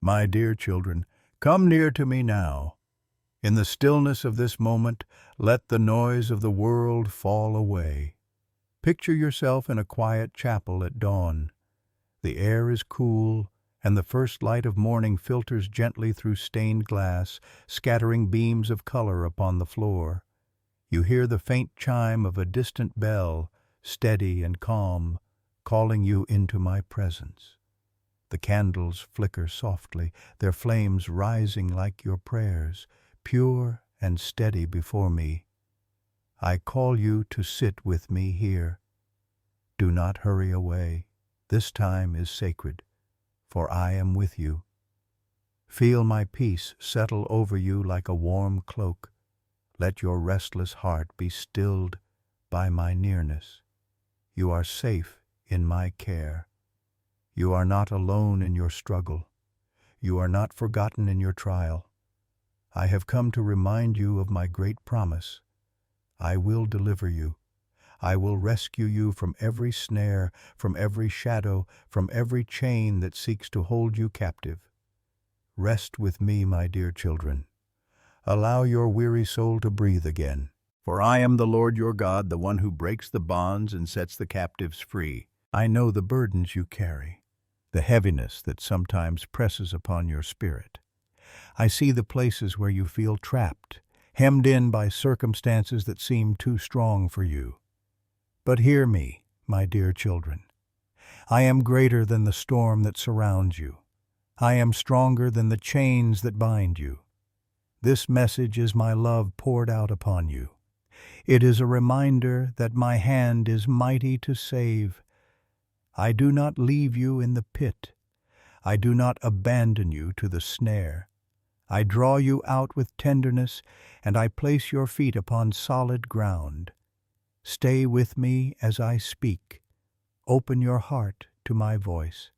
My dear children, come near to me now. In the stillness of this moment, let the noise of the world fall away. Picture yourself in a quiet chapel at dawn. The air is cool, and the first light of morning filters gently through stained glass, scattering beams of color upon the floor. You hear the faint chime of a distant bell, steady and calm, calling you into my presence. The candles flicker softly, their flames rising like your prayers, pure and steady before me. I call you to sit with me here. Do not hurry away. This time is sacred, for I am with you. Feel my peace settle over you like a warm cloak. Let your restless heart be stilled by my nearness. You are safe in my care. You are not alone in your struggle. You are not forgotten in your trial. I have come to remind you of my great promise. I will deliver you. I will rescue you from every snare, from every shadow, from every chain that seeks to hold you captive. Rest with me, my dear children. Allow your weary soul to breathe again. For I am the Lord your God, the one who breaks the bonds and sets the captives free. I know the burdens you carry, the heaviness that sometimes presses upon your spirit. I see the places where you feel trapped, hemmed in by circumstances that seem too strong for you. But hear me, my dear children. I am greater than the storm that surrounds you. I am stronger than the chains that bind you. This message is my love poured out upon you. It is a reminder that my hand is mighty to save. I do not leave you in the pit. I do not abandon you to the snare. I draw you out with tenderness, and I place your feet upon solid ground. Stay with me as I speak. Open your heart to my voice.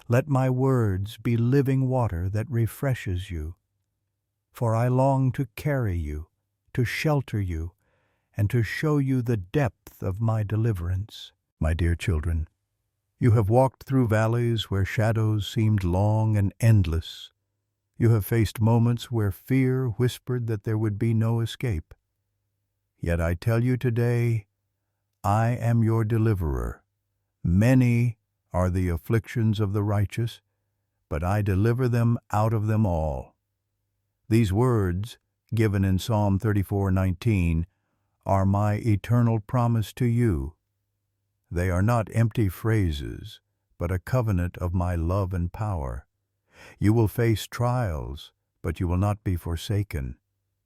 Let my words be living water that refreshes you. For I long to carry you, to shelter you, and to show you the depth of my deliverance. My dear children, you have walked through valleys where shadows seemed long and endless. You have faced moments where fear whispered that there would be no escape. Yet I tell you today, I am your deliverer. Many are the afflictions of the righteous, but I deliver them out of them all. These words, given in Psalm 34:19, are my eternal promise to you. They are not empty phrases, but a covenant of my love and power. You will face trials, but you will not be forsaken.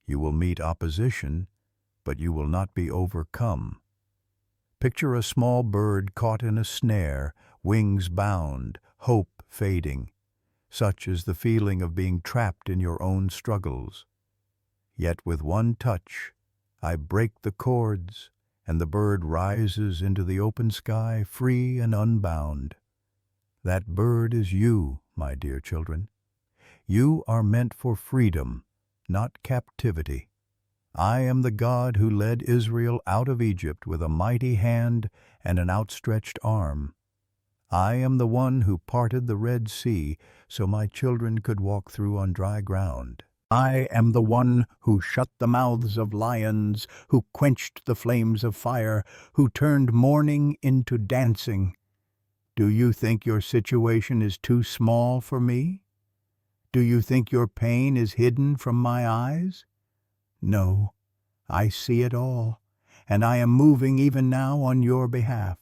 You will meet opposition, but you will not be overcome. Picture a small bird caught in a snare, wings bound, hope fading. Such is the feeling of being trapped in your own struggles. Yet with one touch, I break the cords, and the bird rises into the open sky, free and unbound. That bird is you, my dear children. You are meant for freedom, not captivity. I am the God who led Israel out of Egypt with a mighty hand and an outstretched arm. I am the one who parted the Red Sea so my children could walk through on dry ground. I am the one who shut the mouths of lions, who quenched the flames of fire, who turned mourning into dancing. Do you think your situation is too small for me? Do you think your pain is hidden from my eyes? No, I see it all, and I am moving even now on your behalf.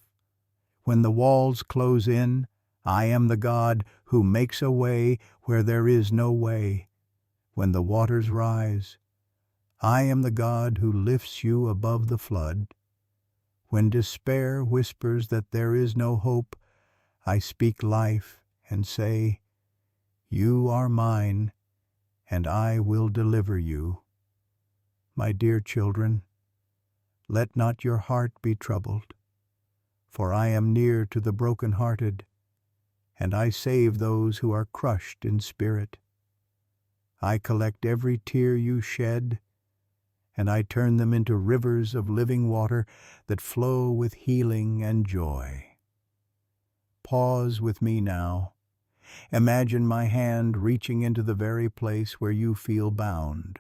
When the walls close in, I am the God who makes a way where there is no way. When the waters rise, I am the God who lifts you above the flood. When despair whispers that there is no hope, I speak life and say, "You are mine, and I will deliver you." My dear children, let not your heart be troubled, for I am near to the broken-hearted, and I save those who are crushed in spirit. I collect every tear you shed, and I turn them into rivers of living water that flow with healing and joy. Pause with me now, Imagine my hand reaching into the very place where you feel bound.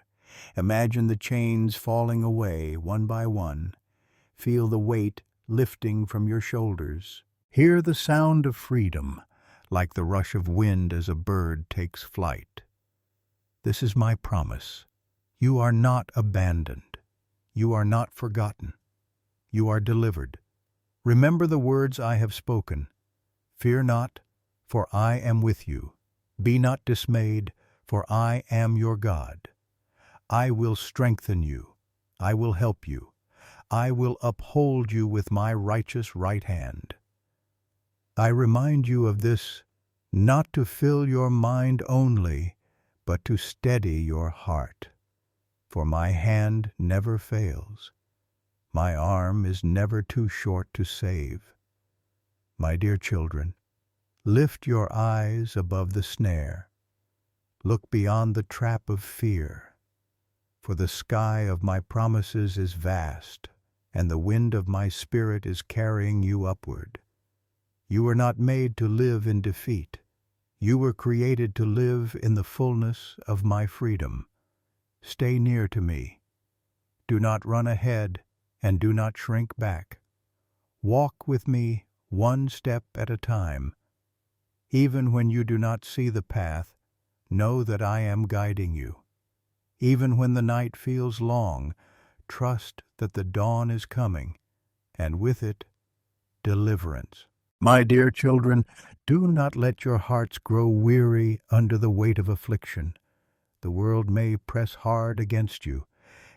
Imagine the chains falling away one by one. Feel the weight lifting from your shoulders. Hear the sound of freedom, like the rush of wind as a bird takes flight. This is my promise. You are not abandoned. You are not forgotten. You are delivered. Remember the words I have spoken. Fear not, for I am with you. Be not dismayed, for I am your God. I will strengthen you. I will help you. I will uphold you with my righteous right hand. I remind you of this, not to fill your mind only, but to steady your heart. For my hand never fails. My arm is never too short to save. My dear children, lift your eyes above the snare. Look beyond the trap of fear. For the sky of my promises is vast, and the wind of my spirit is carrying you upward. You were not made to live in defeat. You were created to live in the fullness of my freedom. Stay near to me. Do not run ahead, and do not shrink back. Walk with me one step at a time. Even when you do not see the path, know that I am guiding you. Even when the night feels long, trust that the dawn is coming, and with it, deliverance. My dear children, do not let your hearts grow weary under the weight of affliction. The world may press hard against you,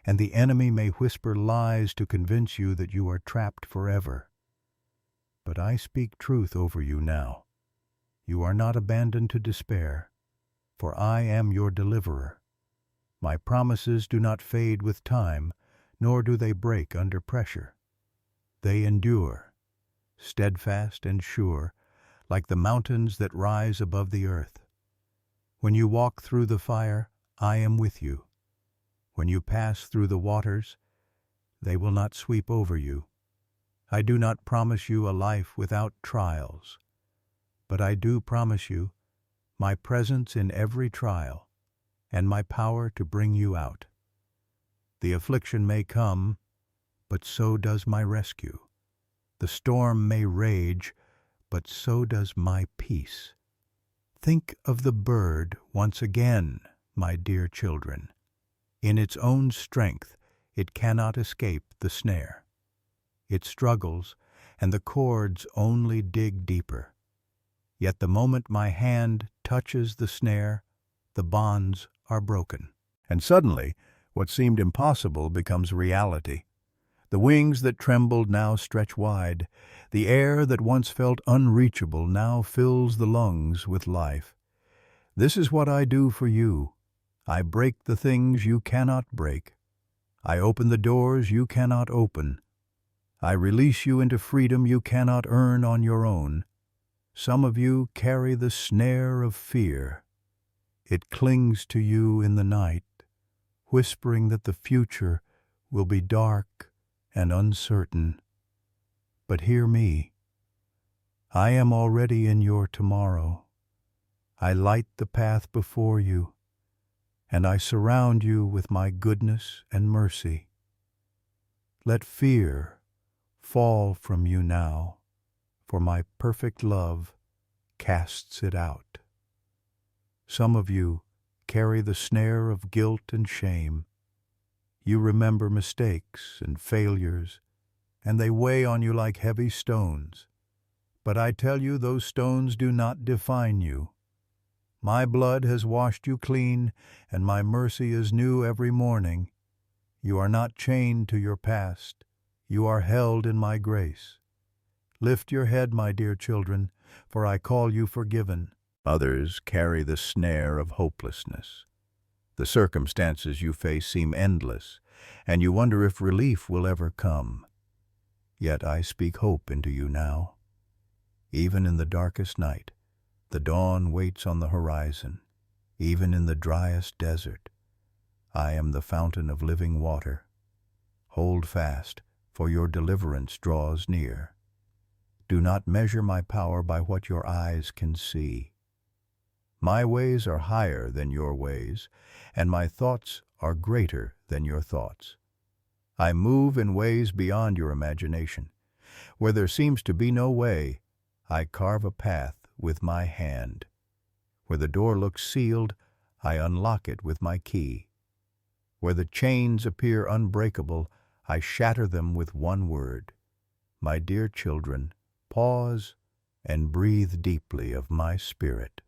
and the enemy may whisper lies to convince you that you are trapped forever. But I speak truth over you now. You are not abandoned to despair, for I am your deliverer. My promises do not fade with time, nor do they break under pressure. They endure, steadfast and sure, like the mountains that rise above the earth. When you walk through the fire, I am with you. When you pass through the waters, they will not sweep over you. I do not promise you a life without trials, but I do promise you my presence in every trial and my power to bring you out. The affliction may come, but so does my rescue. The storm may rage, but so does my peace. Think of the bird once again, my dear children. In its own strength, it cannot escape the snare. It struggles, and the cords only dig deeper. Yet the moment my hand touches the snare, the bonds are broken. And suddenly, what seemed impossible becomes reality. The wings that trembled now stretch wide. The air that once felt unreachable now fills the lungs with life. This is what I do for you. I break the things you cannot break. I open the doors you cannot open. I release you into freedom you cannot earn on your own. Some of you carry the snare of fear. It clings to you in the night, whispering that the future will be dark and uncertain. But hear me. I am already in your tomorrow. I light the path before you, and I surround you with my goodness and mercy. Let fear fall from you now, for my perfect love casts it out. Some of you carry the snare of guilt and shame. You remember mistakes and failures, and they weigh on you like heavy stones. But I tell you, those stones do not define you. My blood has washed you clean, and my mercy is new every morning. You are not chained to your past. You are held in my grace. Lift your head, my dear children, for I call you forgiven. Others carry the snare of hopelessness. The circumstances you face seem endless, and you wonder if relief will ever come. Yet I speak hope into you now. Even in the darkest night, the dawn waits on the horizon. Even in the driest desert, I am the fountain of living water. Hold fast, for your deliverance draws near. Do not measure my power by what your eyes can see. My ways are higher than your ways, and my thoughts are greater than your thoughts. I move in ways beyond your imagination. Where there seems to be no way, I carve a path with my hand. Where the door looks sealed, I unlock it with my key. Where the chains appear unbreakable, I shatter them with one word. My dear children, pause and breathe deeply of my spirit.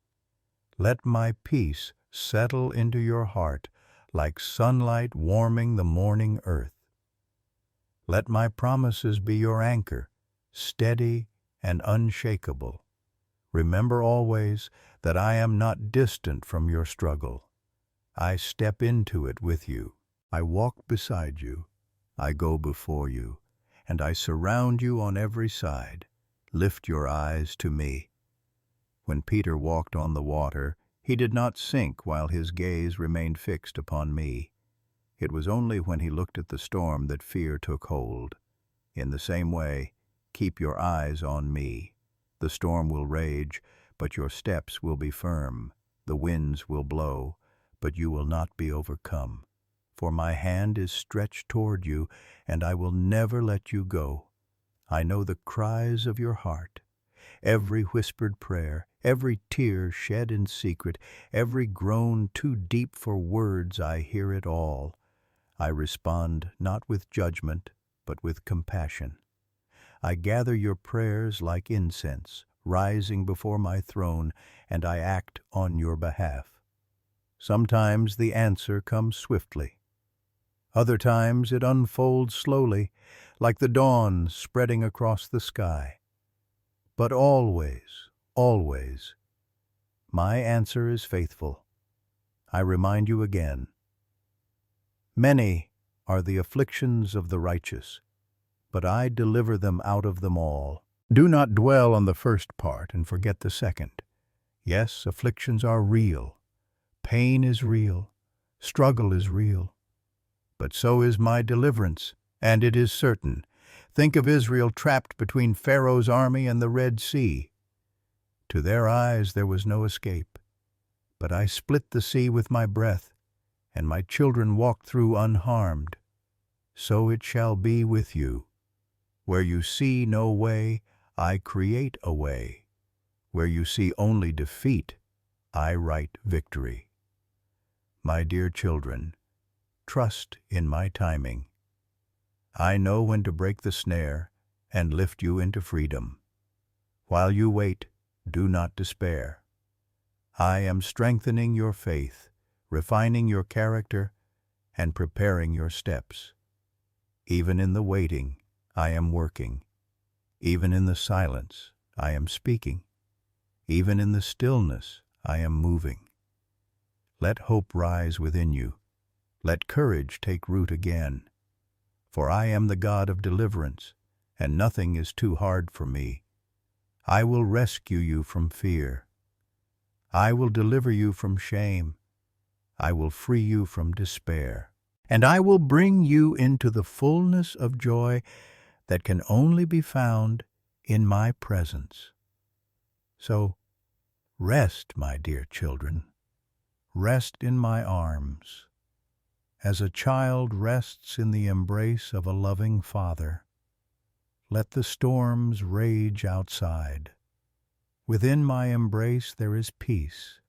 Let my peace settle into your heart like sunlight warming the morning earth. Let my promises be your anchor, steady and unshakable. Remember always that I am not distant from your struggle. I step into it with you. I walk beside you. I go before you, and I surround you on every side. Lift your eyes to me. When Peter walked on the water, he did not sink while his gaze remained fixed upon me. It was only when he looked at the storm that fear took hold. In the same way, keep your eyes on me. The storm will rage, but your steps will be firm. The winds will blow, but you will not be overcome. For my hand is stretched toward you, and I will never let you go. I know the cries of your heart, every whispered prayer, every tear shed in secret, every groan too deep for words. I hear it all. I respond not with judgment, but with compassion. I gather your prayers like incense, rising before my throne, and I act on your behalf. Sometimes the answer comes swiftly. Other times it unfolds slowly, like the dawn spreading across the sky. But always, always, my answer is faithful. I remind you again. Many are the afflictions of the righteous, but I deliver them out of them all. Do not dwell on the first part and forget the second. Yes, afflictions are real. Pain is real. Struggle is real. But so is my deliverance, and it is certain. Think of Israel trapped between Pharaoh's army and the Red Sea. To their eyes there was no escape. But I split the sea with my breath, and my children walked through unharmed. So it shall be with you. Where you see no way, I create a way. Where you see only defeat, I write victory. My dear children, trust in my timing. I know when to break the snare and lift you into freedom. While you wait, do not despair. I am strengthening your faith, refining your character, and preparing your steps. Even in the waiting, I am working. Even in the silence, I am speaking. Even in the stillness, I am moving. Let hope rise within you. Let courage take root again. For I am the God of deliverance, and nothing is too hard for me. I will rescue you from fear. I will deliver you from shame. I will free you from despair. And I will bring you into the fullness of joy that can only be found in my presence. So rest, my dear children. Rest in my arms, as a child rests in the embrace of a loving father. Let the storms rage outside. Within my embrace there is peace.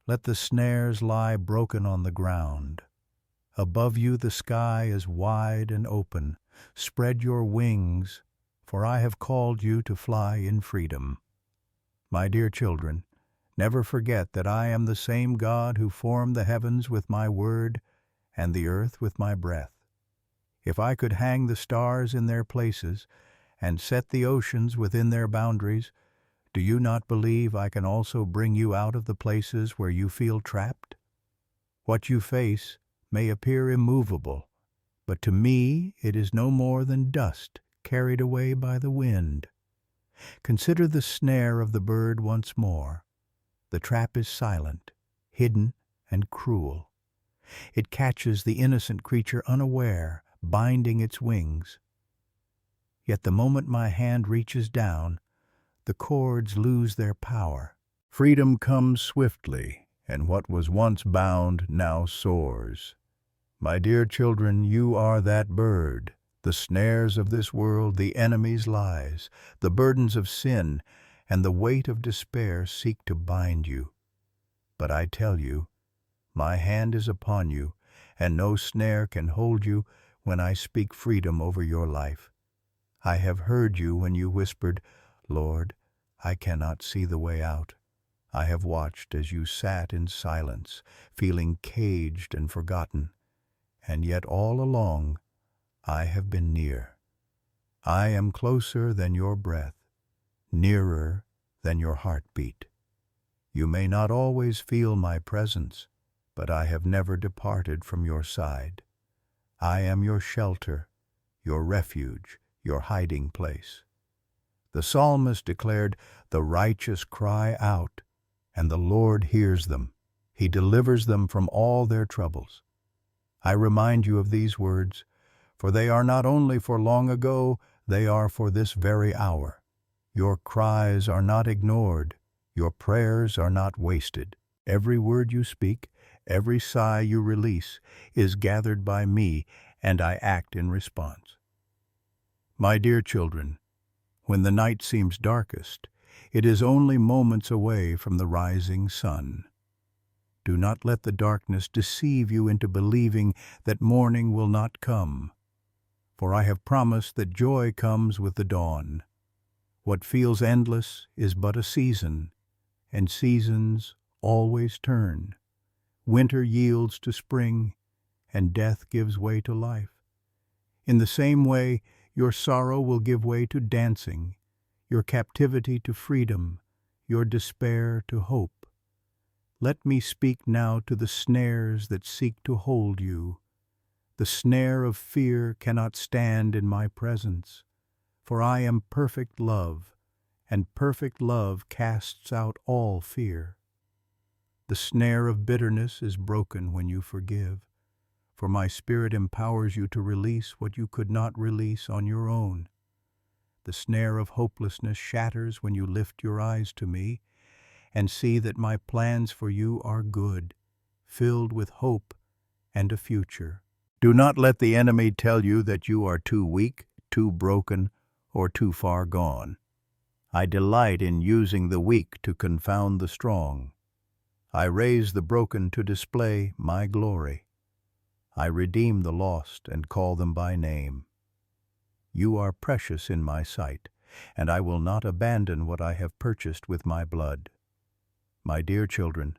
Let the snares lie broken on the ground. Above you the sky is wide and open. Spread your wings, for I have called you to fly in freedom. My dear children, never forget that I am the same God who formed the heavens with my word and the earth with my breath. If I could hang the stars in their places and set the oceans within their boundaries, do you not believe I can also bring you out of the places where you feel trapped? What you face may appear immovable, but to me it is no more than dust carried away by the wind. Consider the snare of the bird once more. The trap is silent, hidden, and cruel. It catches the innocent creature unaware, binding its wings. Yet the moment my hand reaches down, the cords lose their power. Freedom comes swiftly, and what was once bound now soars. My dear children, you are that bird. The snares of this world, the enemy's lies, the burdens of sin, and the weight of despair seek to bind you. But I tell you, my hand is upon you, and no snare can hold you when I speak freedom over your life. I have heard you when you whispered, "Lord, I cannot see the way out." I have watched as you sat in silence, feeling caged and forgotten, and yet all along I have been near. I am closer than your breath, nearer than your heartbeat. You may not always feel my presence, but I have never departed from your side. I am your shelter, your refuge, your hiding place. The psalmist declared, "The righteous cry out, and the Lord hears them. He delivers them from all their troubles." I remind you of these words, for they are not only for long ago, they are for this very hour. Your cries are not ignored. Your prayers are not wasted. Every word you speak, every sigh you release, is gathered by me, and I act in response. My dear children, when the night seems darkest, it is only moments away from the rising sun. Do not let the darkness deceive you into believing that morning will not come, for I have promised that joy comes with the dawn. What feels endless is but a season, and seasons always turn. Winter yields to spring, and death gives way to life. In the same way, your sorrow will give way to dancing, your captivity to freedom, your despair to hope. Let me speak now to the snares that seek to hold you. The snare of fear cannot stand in my presence, for I am perfect love, and perfect love casts out all fear. The snare of bitterness is broken when you forgive, for my Spirit empowers you to release what you could not release on your own. The snare of hopelessness shatters when you lift your eyes to me and see that my plans for you are good, filled with hope and a future. Do not let the enemy tell you that you are too weak, too broken, or too far gone. I delight in using the weak to confound the strong. I raise the broken to display my glory. I redeem the lost and call them by name. You are precious in my sight, and I will not abandon what I have purchased with my blood. My dear children,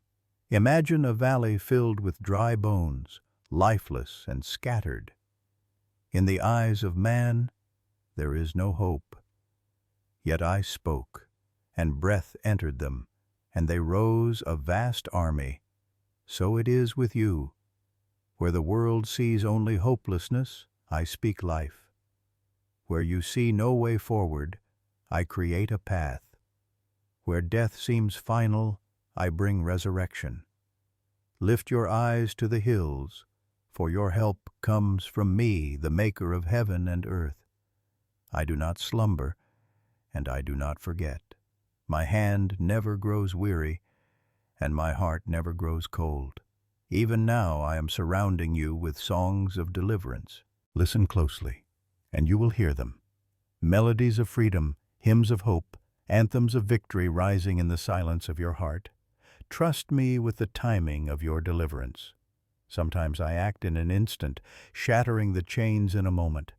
imagine a valley filled with dry bones, lifeless and scattered. In the eyes of man, there is no hope. Yet I spoke, and breath entered them, and they rose a vast army. So it is with you. Where the world sees only hopelessness, I speak life. Where you see no way forward, I create a path. Where death seems final, I bring resurrection. Lift your eyes to the hills, for your help comes from me, the maker of heaven and earth. I do not slumber, and I do not forget. My hand never grows weary, and my heart never grows cold. Even now I am surrounding you with songs of deliverance. Listen closely, and you will hear them. Melodies of freedom, hymns of hope, anthems of victory rising in the silence of your heart. Trust me with the timing of your deliverance. Sometimes I act in an instant, shattering the chains in a moment.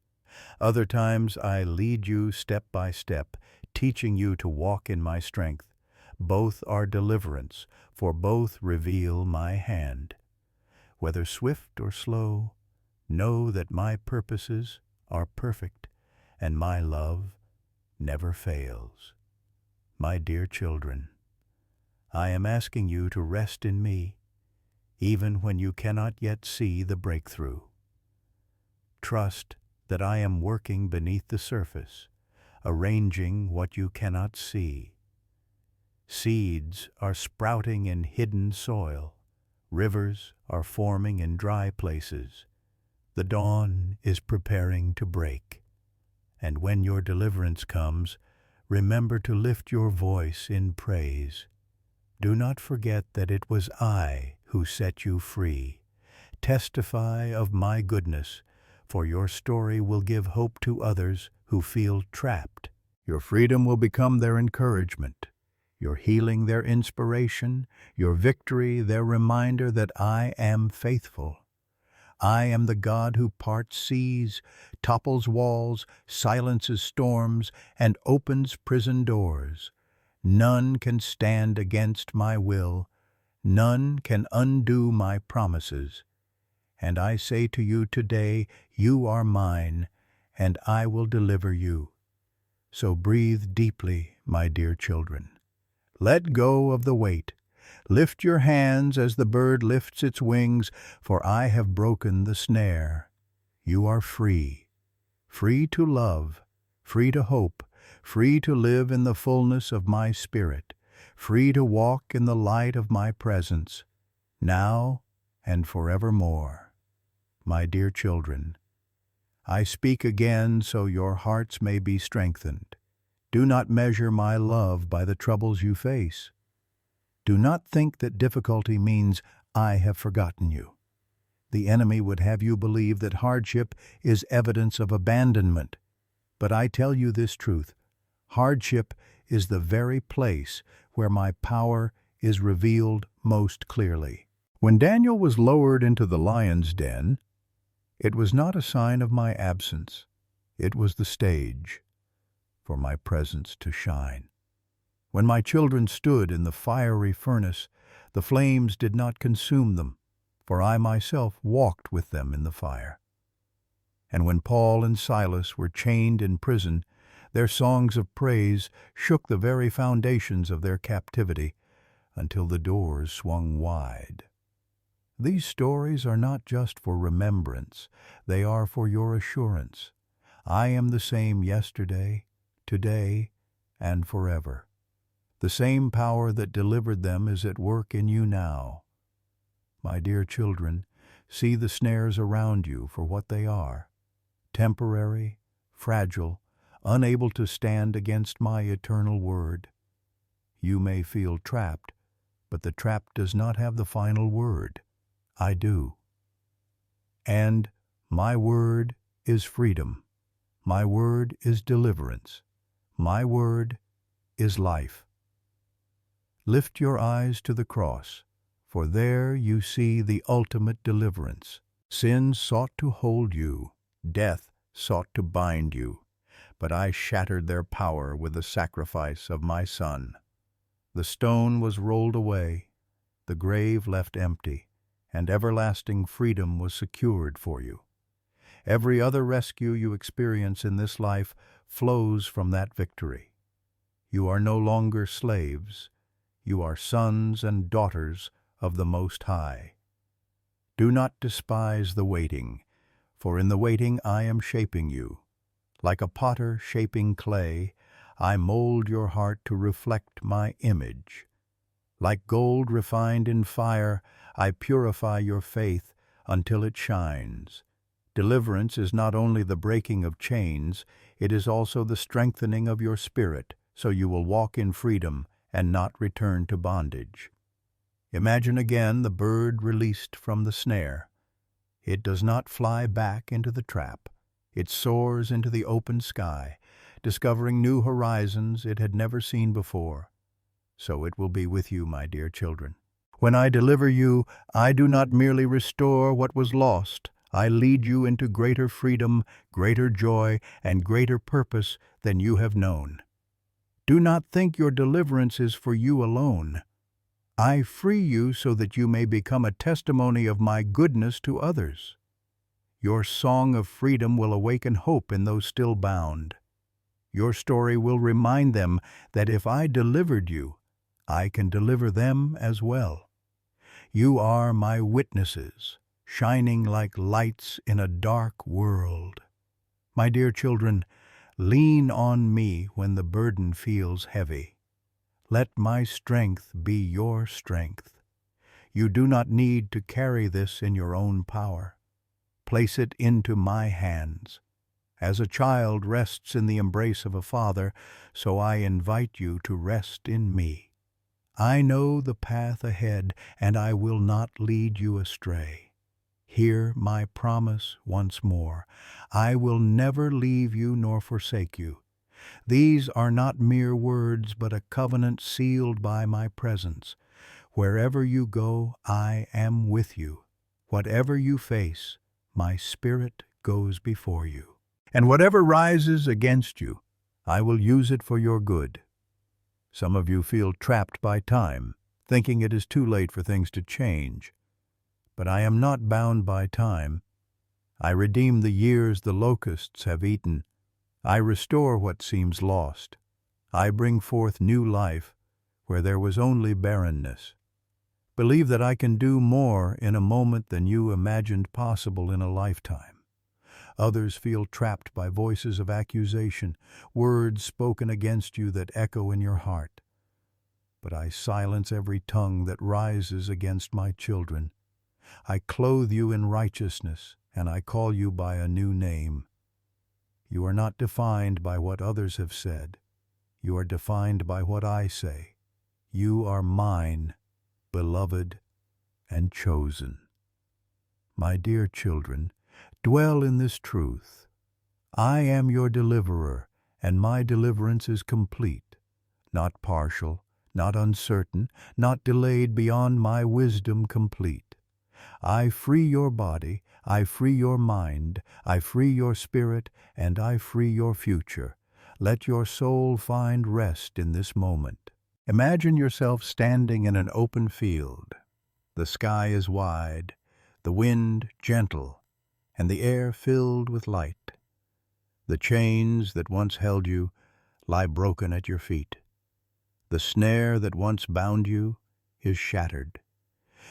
Other times I lead you step by step, teaching you to walk in my strength. Both are deliverance, for both reveal my hand. Whether swift or slow, know that my purposes are perfect, and my love never fails. My dear children, I am asking you to rest in me, even when you cannot yet see the breakthrough. Trust that I am working beneath the surface, arranging what you cannot see. Seeds are sprouting in hidden soil. Rivers are forming in dry places. The dawn is preparing to break. And when your deliverance comes, remember to lift your voice in praise. Do not forget that it was I who set you free. Testify of my goodness, for your story will give hope to others who feel trapped. Your freedom will become their encouragement, your healing their inspiration, your victory their reminder that I am faithful. I am the God who parts seas, topples walls, silences storms, and opens prison doors. None can stand against my will, none can undo my promises. And I say to you today, you are mine, and I will deliver you. So breathe deeply, my dear children. Let go of the weight. Lift your hands as the bird lifts its wings, for I have broken the snare. You are free, free to love, free to hope, free to live in the fullness of my spirit, free to walk in the light of my presence, now and forevermore. My dear children, I speak again so your hearts may be strengthened. Do not measure my love by the troubles you face. Do not think that difficulty means I have forgotten you. The enemy would have you believe that hardship is evidence of abandonment. But I tell you this truth: hardship is the very place where my power is revealed most clearly. When Daniel was lowered into the lion's den, it was not a sign of my absence. It was the stage for my presence to shine. When my children stood in the fiery furnace, the flames did not consume them, for I myself walked with them in the fire. And when Paul and Silas were chained in prison, their songs of praise shook the very foundations of their captivity until the doors swung wide. These stories are not just for remembrance, they are for your assurance. I am the same yesterday, today, and forever. The same power that delivered them is at work in you now. My dear children, see the snares around you for what they are: temporary, fragile, unable to stand against my eternal word. You may feel trapped, but the trap does not have the final word. I do. And my word is freedom. My word is deliverance. My word is life. Lift your eyes to the cross, for there you see the ultimate deliverance. Sin sought to hold you, death sought to bind you, but I shattered their power with the sacrifice of my Son. The stone was rolled away, the grave left empty, and everlasting freedom was secured for you. Every other rescue you experience in this life flows from that victory. You are no longer slaves. You are sons and daughters of the Most High. Do not despise the waiting, for in the waiting I am shaping you. Like a potter shaping clay, I mold your heart to reflect my image. Like gold refined in fire, I purify your faith until it shines. Deliverance is not only the breaking of chains, it is also the strengthening of your spirit, so you will walk in freedom and not return to bondage. Imagine again the bird released from the snare. It does not fly back into the trap. It soars into the open sky, discovering new horizons it had never seen before. So it will be with you, my dear children. When I deliver you, I do not merely restore what was lost. I lead you into greater freedom, greater joy, and greater purpose than you have known. Do not think your deliverance is for you alone. I free you so that you may become a testimony of my goodness to others. Your song of freedom will awaken hope in those still bound. Your story will remind them that if I delivered you, I can deliver them as well. You are my witnesses, shining like lights in a dark world. My dear children, lean on me when the burden feels heavy. Let my strength be your strength. You do not need to carry this in your own power. Place it into my hands. As a child rests in the embrace of a father, so I invite you to rest in me. I know the path ahead, and I will not lead you astray. Hear my promise once more. I will never leave you nor forsake you. These are not mere words, but a covenant sealed by my presence. Wherever you go, I am with you. Whatever you face, my Spirit goes before you. And whatever rises against you, I will use it for your good. Some of you feel trapped by time, thinking it is too late for things to change. But I am not bound by time. I redeem the years the locusts have eaten. I restore what seems lost. I bring forth new life where there was only barrenness. Believe that I can do more in a moment than you imagined possible in a lifetime. Others feel trapped by voices of accusation, words spoken against you that echo in your heart. But I silence every tongue that rises against my children. I clothe you in righteousness, and I call you by a new name. You are not defined by what others have said. You are defined by what I say. You are mine, beloved and chosen. My dear children, dwell in this truth. I am your deliverer, and my deliverance is complete, not partial, not uncertain, not delayed beyond my wisdom complete. I free your body, I free your mind, I free your spirit, and I free your future. Let your soul find rest in this moment. Imagine yourself standing in an open field. The sky is wide, the wind gentle, and the air filled with light. The chains that once held you lie broken at your feet. The snare that once bound you is shattered.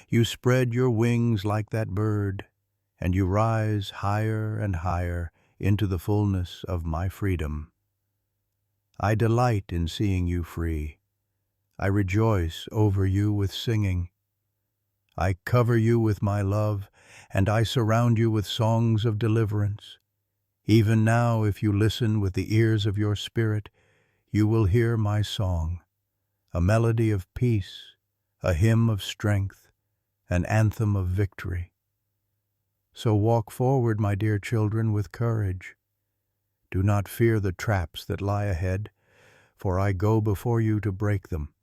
You spread your wings like that bird, and you rise higher and higher into the fullness of my freedom. I delight in seeing you free. I rejoice over you with singing. I cover you with my love, and I surround you with songs of deliverance. Even now, if you listen with the ears of your spirit, you will hear my song, a melody of peace, a hymn of strength, an anthem of victory. So walk forward, my dear children, with courage. Do not fear the traps that lie ahead, for I go before you to break them.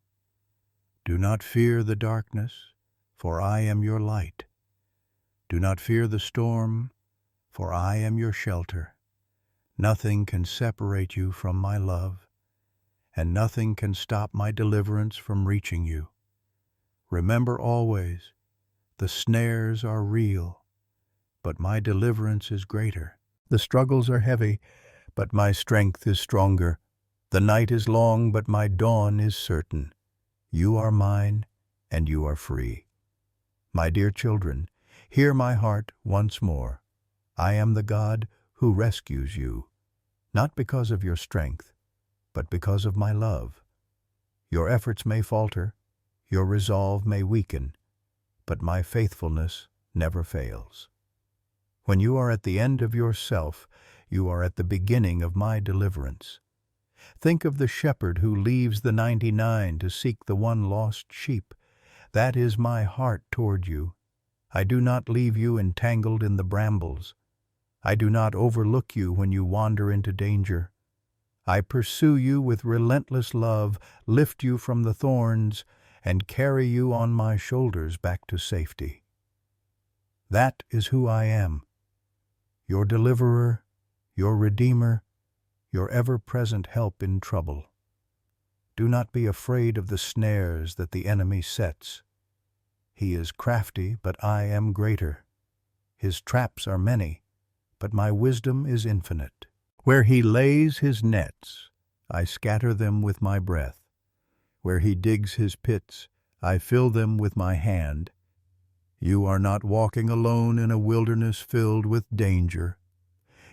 Do not fear the darkness, for I am your light. Do not fear the storm, for I am your shelter. Nothing can separate you from my love, and nothing can stop my deliverance from reaching you. Remember always, the snares are real, but my deliverance is greater. The struggles are heavy, but my strength is stronger. The night is long, but my dawn is certain. You are mine, and you are free. My dear children, hear my heart once more. I am the God who rescues you, not because of your strength, but because of my love. Your efforts may falter, your resolve may weaken, but my faithfulness never fails. When you are at the end of yourself, you are at the beginning of my deliverance. Think of the shepherd who leaves the 99 to seek the one lost sheep. That is my heart toward you. I do not leave you entangled in the brambles. I do not overlook you when you wander into danger. I pursue you with relentless love, lift you from the thorns, and carry you on my shoulders back to safety. That is who I am, your deliverer, your redeemer, your ever-present help in trouble. Do not be afraid of the snares that the enemy sets. He is crafty, but I am greater. His traps are many, but my wisdom is infinite. Where he lays his nets, I scatter them with my breath. Where he digs his pits, I fill them with my hand. You are not walking alone in a wilderness filled with danger.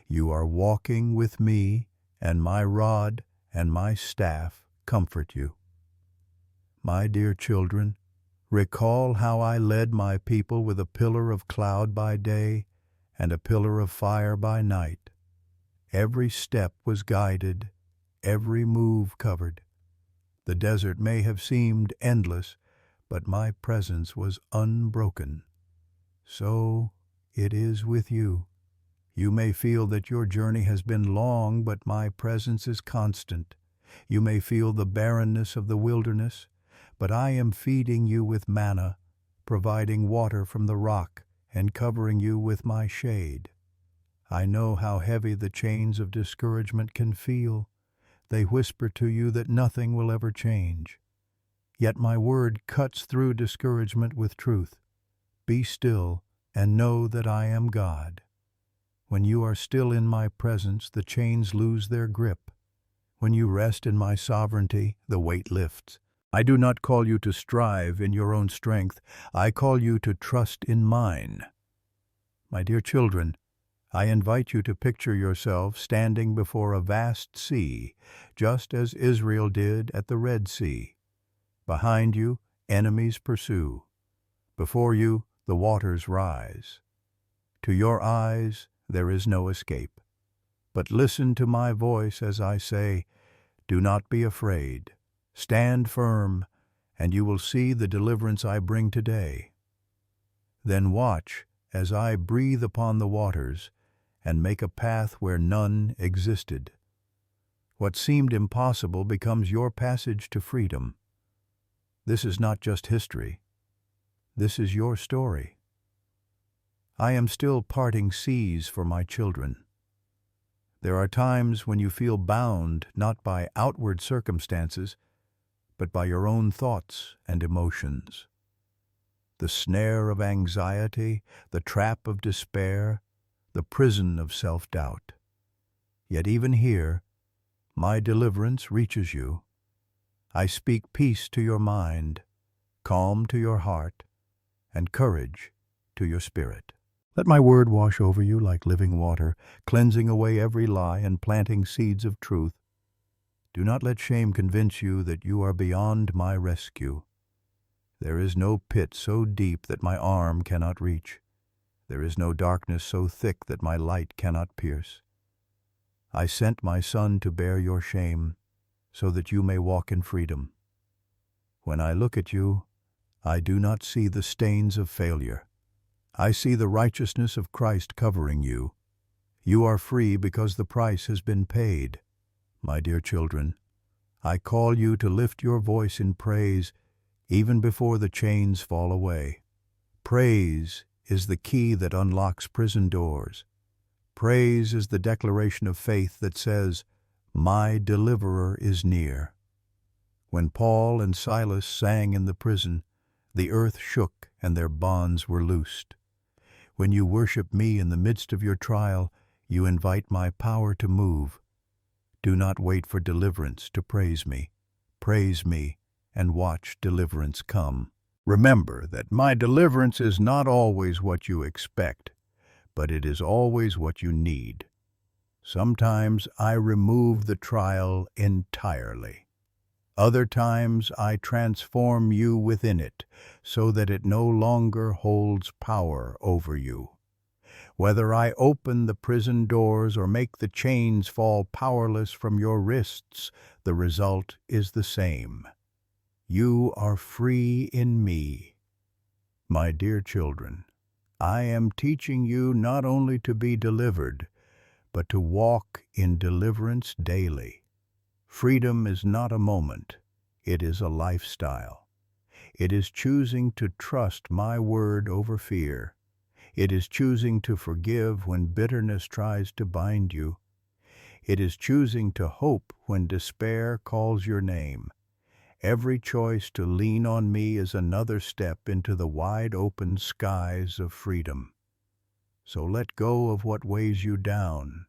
You are walking with me, and my rod and my staff comfort you. My dear children, recall how I led my people with a pillar of cloud by day and a pillar of fire by night. Every step was guided, every move covered. The desert may have seemed endless, but my presence was unbroken. So it is with you. You may feel that your journey has been long, but my presence is constant. You may feel the barrenness of the wilderness, but I am feeding you with manna, providing water from the rock, and covering you with my shade. I know how heavy the chains of discouragement can feel. They whisper to you that nothing will ever change. Yet my word cuts through discouragement with truth. Be still and know that I am God. When you are still in my presence, the chains lose their grip. When you rest in my sovereignty, the weight lifts. I do not call you to strive in your own strength. I call you to trust in mine. My dear children, I invite you to picture yourself standing before a vast sea, just as Israel did at the Red Sea. Behind you, enemies pursue. Before you, the waters rise. To your eyes, there is no escape. But listen to my voice as I say, do not be afraid. Stand firm, and you will see the deliverance I bring today. Then watch as I breathe upon the waters and make a path where none existed. What seemed impossible becomes your passage to freedom. This is not just history. This is your story. I am still parting seas for my children. There are times when you feel bound not by outward circumstances, but by your own thoughts and emotions. The snare of anxiety, the trap of despair, the prison of self-doubt. Yet even here, my deliverance reaches you. I speak peace to your mind, calm to your heart, and courage to your spirit. Let my word wash over you like living water, cleansing away every lie and planting seeds of truth. Do not let shame convince you that you are beyond my rescue. There is no pit so deep that my arm cannot reach. There is no darkness so thick that my light cannot pierce. I sent my Son to bear your shame, so that you may walk in freedom. When I look at you, I do not see the stains of failure. I see the righteousness of Christ covering you. You are free because the price has been paid. My dear children, I call you to lift your voice in praise even before the chains fall away. Praise is the key that unlocks prison doors. Praise is the declaration of faith that says, "My deliverer is near." When Paul and Silas sang in the prison, the earth shook and their bonds were loosed. When you worship me in the midst of your trial, you invite my power to move. Do not wait for deliverance to praise me. Praise me and watch deliverance come. Remember that my deliverance is not always what you expect, but it is always what you need. Sometimes I remove the trial entirely. Other times I transform you within it, so that it no longer holds power over you. Whether I open the prison doors or make the chains fall powerless from your wrists, the result is the same. You are free in me. My dear children, I am teaching you not only to be delivered, but to walk in deliverance daily. Freedom is not a moment, it is a lifestyle. It is choosing to trust my word over fear. It is choosing to forgive when bitterness tries to bind you. It is choosing to hope when despair calls your name. Every choice to lean on me is another step into the wide-open skies of freedom. So let go of what weighs you down.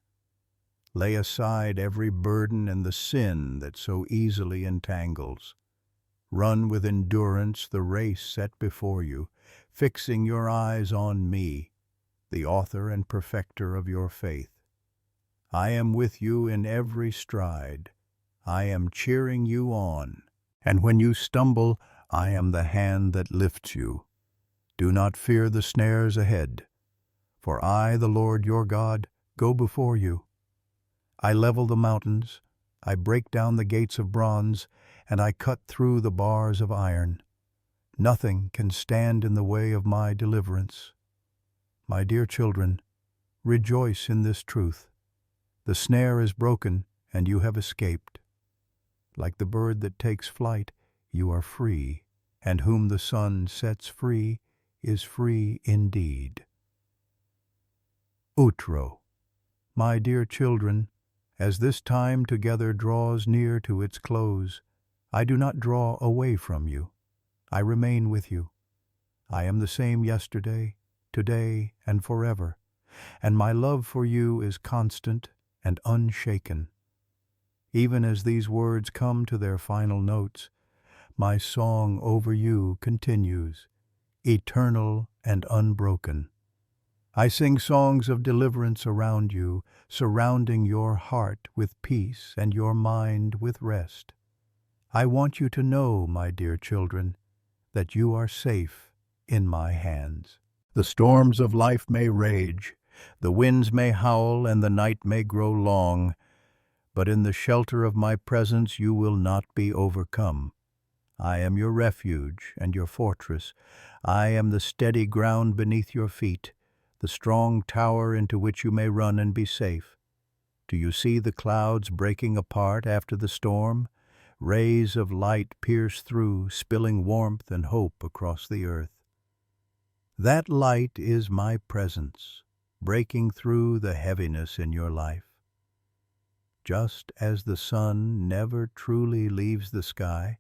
Lay aside every burden and the sin that so easily entangles. Run with endurance the race set before you, fixing your eyes on me, the author and perfecter of your faith. I am with you in every stride. I am cheering you on. And when you stumble, I am the hand that lifts you. Do not fear the snares ahead, for I, the Lord your God, go before you. I level the mountains, I break down the gates of bronze, and I cut through the bars of iron. Nothing can stand in the way of my deliverance. My dear children, rejoice in this truth. The snare is broken, and you have escaped. Like the bird that takes flight, you are free, and whom the Son sets free is free indeed. Outro. My dear children, as this time together draws near to its close, I do not draw away from you. I remain with you. I am the same yesterday, today, and forever, and my love for you is constant and unshaken. Even as these words come to their final notes, my song over you continues, eternal and unbroken. I sing songs of deliverance around you, surrounding your heart with peace and your mind with rest. I want you to know, my dear children, that you are safe in my hands. The storms of life may rage, the winds may howl, and the night may grow long, but in the shelter of my presence you will not be overcome. I am your refuge and your fortress. I am the steady ground beneath your feet, the strong tower into which you may run and be safe. Do you see the clouds breaking apart after the storm? Rays of light pierce through, spilling warmth and hope across the earth. That light is my presence, breaking through the heaviness in your life. Just as the sun never truly leaves the sky,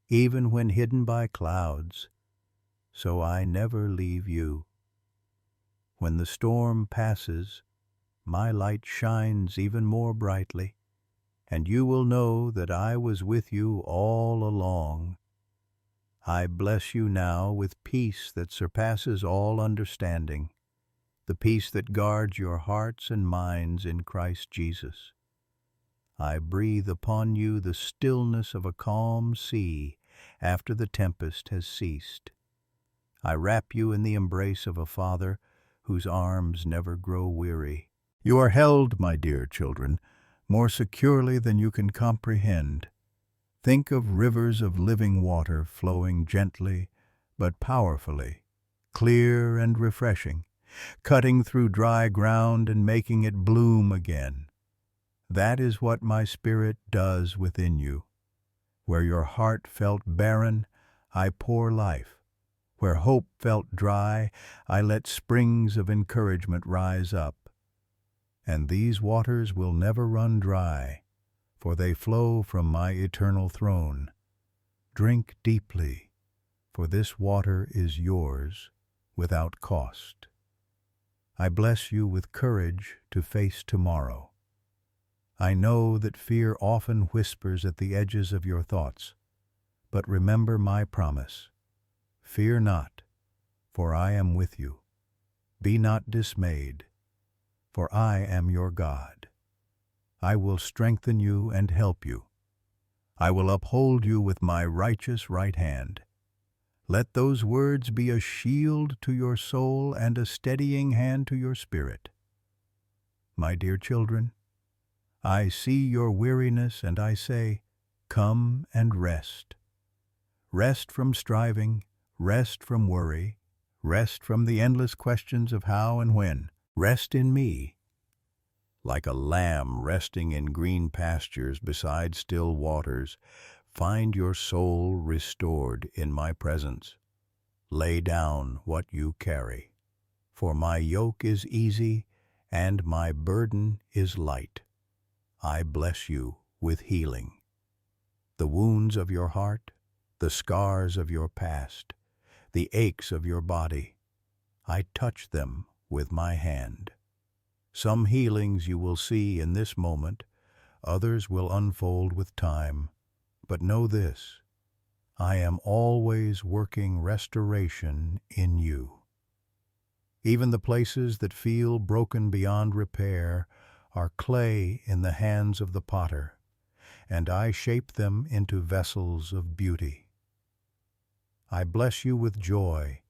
even when hidden by clouds, so I never leave you. When the storm passes, my light shines even more brightly, and you will know that I was with you all along. I bless you now with peace that surpasses all understanding, the peace that guards your hearts and minds in Christ Jesus. I breathe upon you the stillness of a calm sea after the tempest has ceased. I wrap you in the embrace of a Father whose arms never grow weary. You are held, my dear children, more securely than you can comprehend. Think of rivers of living water flowing gently but powerfully, clear and refreshing, cutting through dry ground and making it bloom again. That is what my Spirit does within you. Where your heart felt barren, I pour life. Where hope felt dry, I let springs of encouragement rise up. And these waters will never run dry, for they flow from my eternal throne. Drink deeply, for this water is yours without cost. I bless you with courage to face tomorrow. I know that fear often whispers at the edges of your thoughts, but remember my promise. Fear not, for I am with you. Be not dismayed, for I am your God. I will strengthen you and help you. I will uphold you with my righteous right hand. Let those words be a shield to your soul and a steadying hand to your spirit. My dear children, I see your weariness and I say, come and rest. Rest from striving, rest from worry, rest from the endless questions of how and when. Rest in me. Like a lamb resting in green pastures beside still waters, find your soul restored in my presence. Lay down what you carry, for my yoke is easy and my burden is light. I bless you with healing. The wounds of your heart, the scars of your past, the aches of your body, I touch them with my hand. Some healings you will see in this moment, others will unfold with time. But know this, I am always working restoration in you. Even the places that feel broken beyond repair are clay in the hands of the potter, and I shape them into vessels of beauty. I bless you with joy,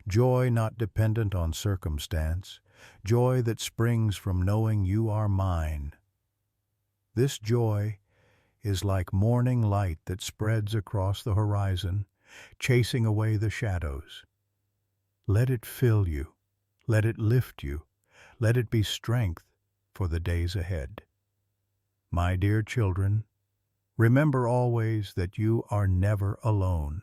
joy not dependent on circumstance, joy that springs from knowing you are mine. This joy is like morning light that spreads across the horizon, chasing away the shadows. Let it fill you. Let it lift you. Let it be strength for the days ahead. My dear children, remember always that you are never alone.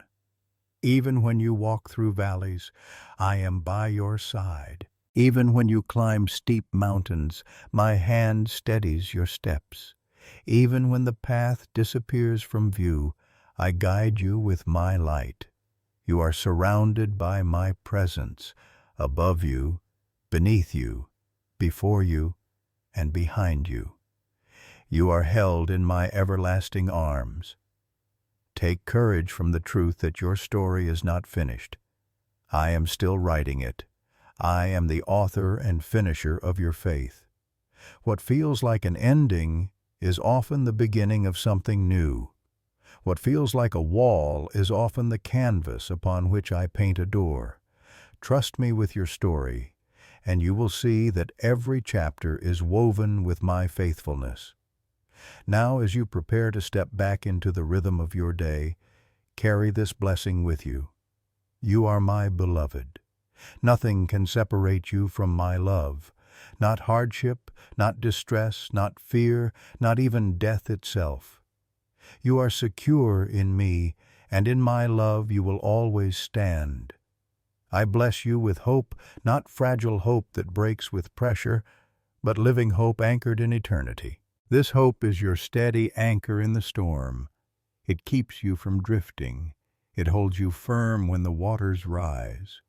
Even when you walk through valleys, I am by your side. Even when you climb steep mountains, my hand steadies your steps. Even when the path disappears from view, I guide you with my light. You are surrounded by my presence, above you, beneath you, before you, and behind you. You are held in my everlasting arms. Take courage from the truth that your story is not finished. I am still writing it. I am the author and finisher of your faith. What feels like an ending is often the beginning of something new. What feels like a wall is often the canvas upon which I paint a door. Trust me with your story, and you will see that every chapter is woven with my faithfulness. Now, as you prepare to step back into the rhythm of your day, carry this blessing with you. You are my beloved. Nothing can separate you from my love. Not hardship, not distress, not fear, not even death itself. You are secure in me, and in my love you will always stand. I bless you with hope, not fragile hope that breaks with pressure, but living hope anchored in eternity. This hope is your steady anchor in the storm. It keeps you from drifting. It holds you firm when the waters rise.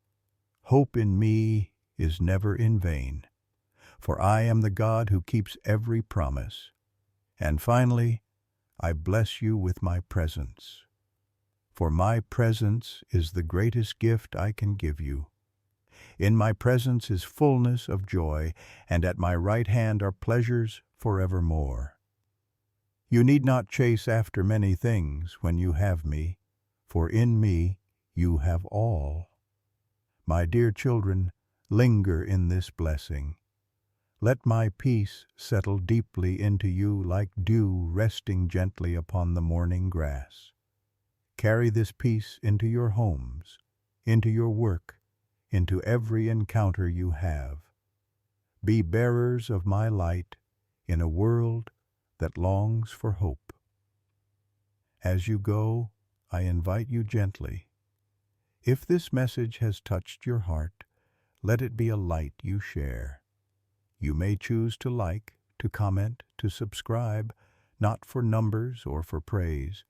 Hope in me is never in vain, for I am the God who keeps every promise. And finally, I bless you with my presence, for my presence is the greatest gift I can give you. In my presence is fullness of joy, and at my right hand are pleasures forevermore. You need not chase after many things when you have me, for in me you have all. My dear children, linger in this blessing. Let my peace settle deeply into you like dew resting gently upon the morning grass. Carry this peace into your homes, into your work, into every encounter you have. Be bearers of my light in a world that longs for hope. As you go, I invite you gently. If this message has touched your heart, let it be a light you share. You may choose to like, to comment, to subscribe, not for numbers or for praise,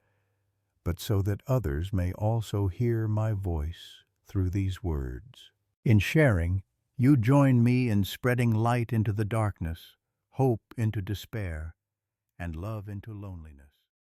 but so that others may also hear my voice through these words. In sharing, you join me in spreading light into the darkness, hope into despair, and love into loneliness.